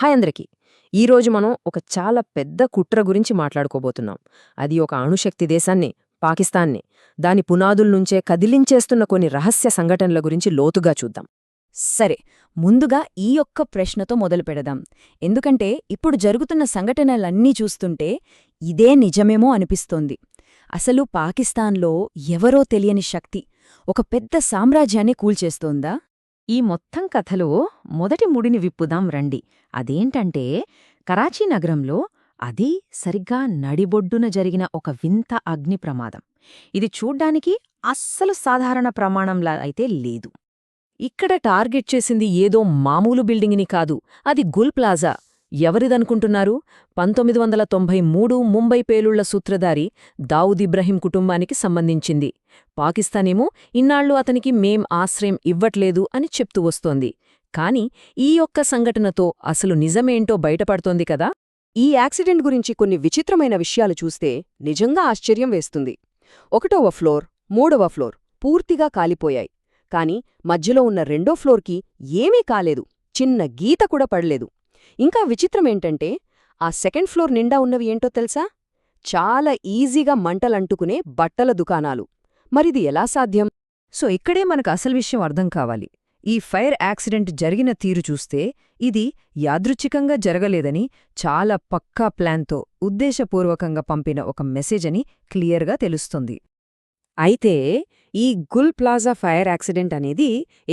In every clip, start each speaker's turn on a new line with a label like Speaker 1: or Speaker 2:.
Speaker 1: Hi అందరికీ. ఈరోజు మనం ఒక చాలా పెద్ద కుట్ర గురించి మాట్లాడుకోబోతున్నాం. అది ఒక అణుశక్తి దేశాన్ని, పాకిస్తాన్ని, దాని పునాదుల నుంచే కదిలించేస్తున్న కొన్ని రహస్య సంఘటనల గురించి లోతుగా చూద్దాం.
Speaker 2: సరే, ముందుగా ఈ ఒక్క ప్రశ్నతో మొదలుపెడదాం. ఎందుకంటే ఇప్పుడు జరుగుతున్న సంఘటనలన్నీ చూస్తుంటే ఇదే నిజమేమో అనిపిస్తోంది. అసలు పాకిస్తాన్లో ఎవరో తెలియని శక్తి ఒక పెద్ద సామ్రాజ్యాన్ని కూల్చేస్తోందా?
Speaker 1: ఈ మొత్తం కథలో మొదటి ముడిని విప్పుదాం రండి. అదేంటంటే, కరాచీ నగరంలో అది సరిగ్గా నడిబొడ్డున జరిగిన ఒక వింత అగ్ని ప్రమాదం. ఇది చూడ్డానికి అస్సలు సాధారణ ప్రమాణంలా అయితే లేదు. ఇక్కడ టార్గెట్ చేసింది ఏదో మామూలు బిల్డింగిని కాదు, అది గుల్ ప్లాజా. ఎవరిదనుకుంటున్నారు? 1993 ముంబై పేలుళ్ల సూత్రధారి దావుద్ ఇబ్రహీం కుటుంబానికి సంబంధించింది. పాకిస్తానేమో ఇన్నాళ్లు అతనికి మేం ఆశ్రయం ఇవ్వట్లేదు అని చెప్తూ వస్తోంది. కాని ఈ ఒక్క సంఘటనతో అసలు నిజమేంటో బయటపడుతోంది కదా.
Speaker 3: ఈ యాక్సిడెంట్ గురించి కొన్ని విచిత్రమైన విషయాలు చూస్తే నిజంగా ఆశ్చర్యం వేస్తుంది. 1వ ఫ్లోర్, 3వ ఫ్లోర్ పూర్తిగా కాలిపోయాయి. కాని మధ్యలో ఉన్న 2వ ఫ్లోర్కి ఏమీ కాలేదు, చిన్న గీత కూడా పడలేదు. ఇంకా విచిత్రమేంటంటే, ఆ 2nd ఫ్లోర్ నిండా ఉన్నవి ఏంటో తెలుసా? చాలా ఈజీగా మంటలంటుకునే బట్టల దుకాణాలు. మరిది ఎలా సాధ్యం?
Speaker 1: సో ఇక్కడే మనకు అసలు విషయం అర్థం కావాలి. ఈ ఫైర్ యాక్సిడెంట్ జరిగిన తీరు చూస్తే ఇది యాదృచ్ఛికంగా జరగలేదని, చాలా పక్కా ప్లాన్తో ఉద్దేశపూర్వకంగా పంపిన ఒక మెసేజ్ అని క్లియర్గా తెలుస్తుంది. అయితే ఈ గుల్ ప్లాజా ఫైర్ యాక్సిడెంట్ అనేది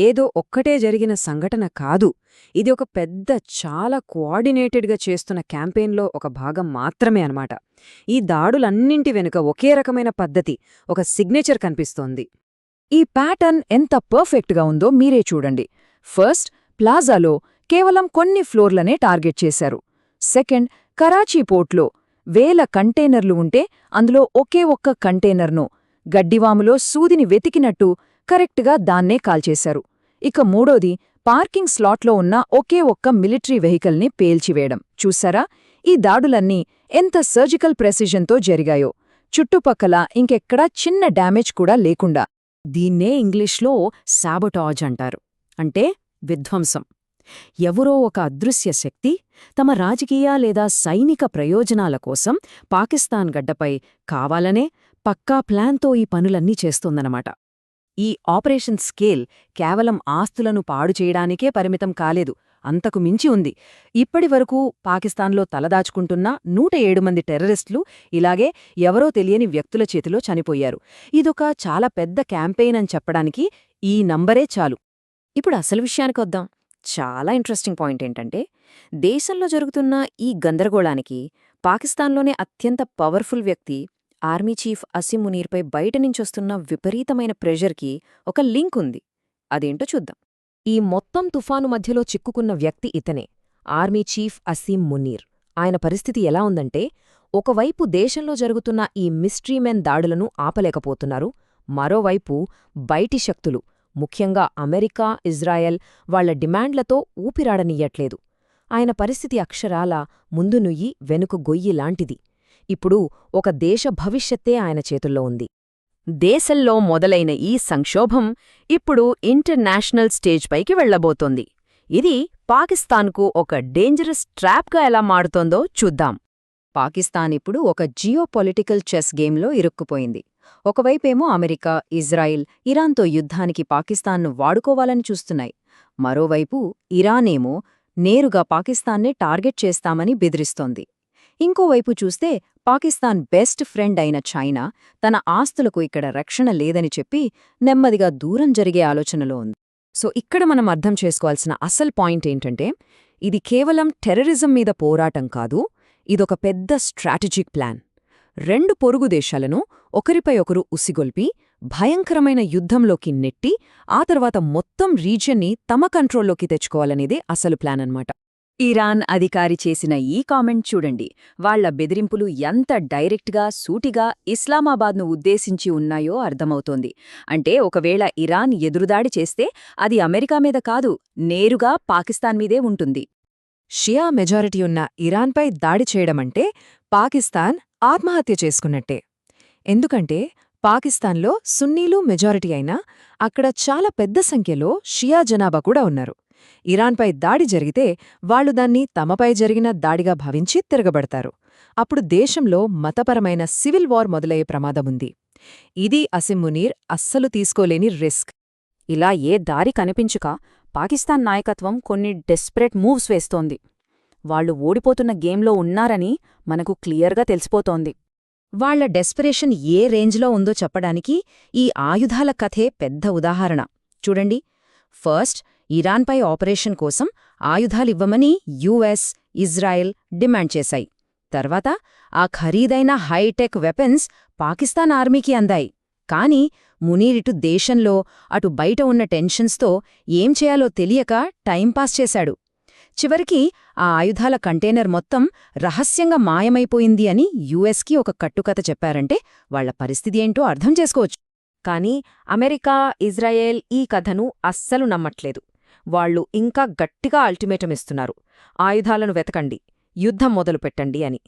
Speaker 1: ఏదో ఒక్కటే జరిగిన సంఘటన కాదు. ఇది ఒక పెద్ద, చాలా కోఆర్డినేటెడ్గా చేస్తున్న క్యాంపెయిన్లో ఒక భాగం మాత్రమే అన్నమాట. ఈ దాడులన్నింటి వెనుక ఒకే రకమైన పద్ధతి, ఒక సిగ్నేచర్ కనిపిస్తోంది. ఈ ప్యాటర్న్ ఎంత పర్ఫెక్ట్గా ఉందో మీరే చూడండి. ఫస్ట్, ప్లాజాలో కేవలం కొన్ని ఫ్లోర్లనే టార్గెట్ చేశారు. సెకండ్, కరాచీ పోర్ట్లో వేల కంటైనర్లు ఉంటే అందులో ఒకే ఒక్క కంటైనర్ను గడ్డివాములో సూదిని వెతికినట్టు కరెక్ట్గా దాన్నే కాల్చేశారు. ఇక మూడోది, పార్కింగ్ స్లాట్లో ఉన్న ఒకే ఒక్క మిలిటరీ వెహికల్ని పేల్చివేయడం. చూసారా, ఈ దాడులన్నీ ఎంత సర్జికల్ ప్రెసిజన్తో జరిగాయో, చుట్టుపక్కల ఇంకెక్కడా చిన్న డ్యామేజ్ కూడా లేకుండా. దీన్నే ఇంగ్లీష్లో శాబొటాజ్ అంటారు, అంటే విధ్వంసం. ఎవరో ఒక అదృశ్య శక్తి తమ రాజకీయ లేదా సైనిక ప్రయోజనాల కోసం పాకిస్తాన్ గడ్డపై కావాలనే పక్కా ప్లాన్తో ఈ పనులన్నీ చేస్తోందన్నమాట. ఈ ఆపరేషన్ స్కేల్ కేవలం ఆస్తులను పాడు చేయడానికే పరిమితం కాలేదు, అంతకు మించి ఉంది. ఇప్పటివరకు పాకిస్తాన్లో తలదాచుకుంటున్న 107 మంది టెర్రరిస్టులు ఇలాగే ఎవరో తెలియని వ్యక్తుల చేతిలో చనిపోయారు. ఇదొక చాలా పెద్ద క్యాంపెయిన్ అని చెప్పడానికి ఈ నంబరే చాలు. ఇప్పుడు అసలు విషయానికొద్దాం. చాలా ఇంట్రెస్టింగ్ పాయింట్ ఏంటంటే, దేశంలో జరుగుతున్న ఈ గందరగోళానికి పాకిస్తాన్లోనే అత్యంత పవర్ఫుల్ వ్యక్తి ఆర్మీ చీఫ్ అసీం మునీర్పై బయటనించొస్తున్న విపరీతమైన ప్రెషర్కి ఒక లింక్ ఉంది. అదేంటో చూద్దాం. ఈ మొత్తం తుఫాను మధ్యలో చిక్కుకున్న వ్యక్తి ఇతనే, ఆర్మీ చీఫ్ అసీం మునీర్. ఆయన పరిస్థితి ఎలా ఉందంటే, ఒకవైపు దేశంలో జరుగుతున్న ఈ మిస్ట్రీమెన్ దాడులను ఆపలేకపోతున్నారు, మరోవైపు బయటి శక్తులు, ముఖ్యంగా అమెరికా, ఇజ్రాయెల్ వాళ్ల డిమాండ్లతో ఊపిరాడనియ్యట్లేదు. ఆయన పరిస్థితి అక్షరాల ముందు నుయ్యి వెనుక గొయ్యి లాంటిది. ఇప్పుడు ఒక దేశ భవిష్యత్తే ఆయన చేతుల్లో ఉంది. దేశంలో మొదలైన ఈ సంక్షోభం ఇప్పుడు ఇంటర్నేషనల్ స్టేజ్ పైకి వెళ్లబోతోంది. ఇది పాకిస్తాన్కు ఒక డేంజరస్ ట్రాప్గా ఎలా మారుతోందో చూద్దాం. పాకిస్తాన్ ఇప్పుడు ఒక జియోపొలిటికల్ చెస్ గేమ్లో ఇరుక్కుపోయింది. ఒకవైపేమో అమెరికా, ఇజ్రాయిల్, ఇరాన్తో యుద్ధానికి పాకిస్తాన్ను వాడుకోవాలని చూస్తున్నాయి. మరోవైపు ఇరానేమో నేరుగా పాకిస్తాన్నే టార్గెట్ చేస్తామని బెదిరిస్తోంది. ఇంకోవైపు చూస్తే పాకిస్తాన్ బెస్ట్ ఫ్రెండ్ అయిన చైనా తన ఆస్తులకు ఇక్కడ రక్షణ లేదని చెప్పి నెమ్మదిగా దూరం జరిగే ఆలోచనలో ఉంది. సో ఇక్కడ మనం అర్థం చేసుకోవాల్సిన అసలు పాయింట్ ఏంటంటే, ఇది కేవలం టెర్రరిజం మీద పోరాటం కాదు, ఇదొక పెద్ద స్ట్రాటజిక్ ప్లాన్. 2 పొరుగు దేశాలను ఒకరిపై ఒకరు ఉసిగొల్పి భయంకరమైన యుద్ధంలోకి నెట్టి ఆ తర్వాత మొత్తం రీజియన్ని తమ కంట్రోల్లోకి తెచ్చుకోవాలనేదే అసలు ప్లాన్ అన్నమాట.
Speaker 2: ఇరాన్ అధికారి చేసిన ఈ కామెంట్ చూడండి. వాళ్ల బెదిరింపులు ఎంత డైరెక్ట్గా, సూటిగా ఇస్లామాబాద్ను ఉద్దేశించి ఉన్నాయో అర్థమవుతోంది. అంటే ఒకవేళ ఇరాన్ ఎదురుదాడి చేస్తే అది అమెరికా మీద కాదు, నేరుగా పాకిస్తాన్ మీదే ఉంటుంది.
Speaker 1: షియా మెజారిటీ ఉన్న ఇరాన్పై దాడి చేయడమంటే పాకిస్తాన్ ఆత్మహత్య చేసుకున్నట్టే. ఎందుకంటే పాకిస్తాన్లో సున్నీలు మెజారిటీ అయినా అక్కడ చాలా పెద్ద సంఖ్యలో షియా జనాభా కూడా ఉన్నారు. ఇరాన్పై దాడి జరిగితే వాళ్లు దాన్ని తమపై జరిగిన దాడిగా భావించి తిరగబడతారు. అప్పుడు దేశంలో మతపరమైన సివిల్ వార్ మొదలయ్యే ప్రమాదముంది. ఇది అసిమ్ మునీర్ అస్సలు తీసుకోలేని రిస్క్.
Speaker 2: ఇలా ఏ దారి కనిపించుక పాకిస్తాన్ నాయకత్వం కొన్ని డెస్పరేట్ మూవ్స్ వేస్తోంది. వాళ్లు ఓడిపోతున్న గేమ్లో ఉన్నారని మనకు క్లియర్గా తెలిసిపోతోంది.
Speaker 1: వాళ్ల డెస్పరేషన్ ఏ రేంజ్లో ఉందో చెప్పడానికి ఈ ఆయుధాల కథే పెద్ద ఉదాహరణ. చూడండి, ఫస్ట్ ఇరాన్పై ఆపరేషన్ కోసం ఆయుధాలివ్వమని యుఎస్, ఇజ్రాయెల్ డిమాండ్ చేశాయి. తర్వాత ఆ ఖరీదైన హైటెక్ వెపన్స్ పాకిస్తాన్ ఆర్మీకి అందాయి. కాని మునీరిటు దేశంలో అటు బయట ఉన్న టెన్షన్స్తో ఏం చేయాలో తెలియక టైంపాస్ చేశాడు. చివరికి ఆ ఆయుధాల కంటైనర్ మొత్తం రహస్యంగా మాయమైపోయింది అని యుఎస్కి ఒక కట్టుకథ చెప్పారంటే వాళ్ల పరిస్థితి ఏంటో అర్థం చేసుకోవచ్చు.
Speaker 2: కానీ అమెరికా, ఇజ్రాయెల్ ఈ కథను అస్సలు నమ్మట్లేదు. వాళ్లు ఇంకా గట్టిగా అల్టిమేటం ఇస్తున్నారు. ఆయుధాలను వెతకండి, యుద్ధం మొదలుపెట్టండి అని.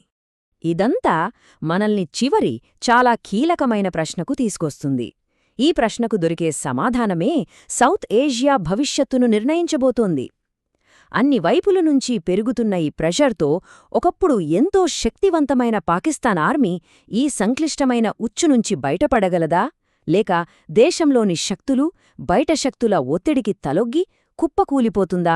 Speaker 2: ఇదంతా మనల్ని చివరి చాలా కీలకమైన ప్రశ్నకు తీసుకొస్తుంది. ఈ ప్రశ్నకు దొరికే సమాధానమే సౌత్ ఏషియా భవిష్యత్తును నిర్ణయించబోతోంది. అన్ని వైపుల నుంచి పెరుగుతున్న ఈ ప్రెషర్తో ఒకప్పుడు ఎంతో శక్తివంతమైన పాకిస్తాన్ ఆర్మీ ఈ సంక్లిష్టమైన ఉచ్చునుంచి బయటపడగలదా, లేక దేశంలోని శక్తులు బయట శక్తుల ఒత్తిడికి తలొగ్గి కుప్పకూలిపోతుందా?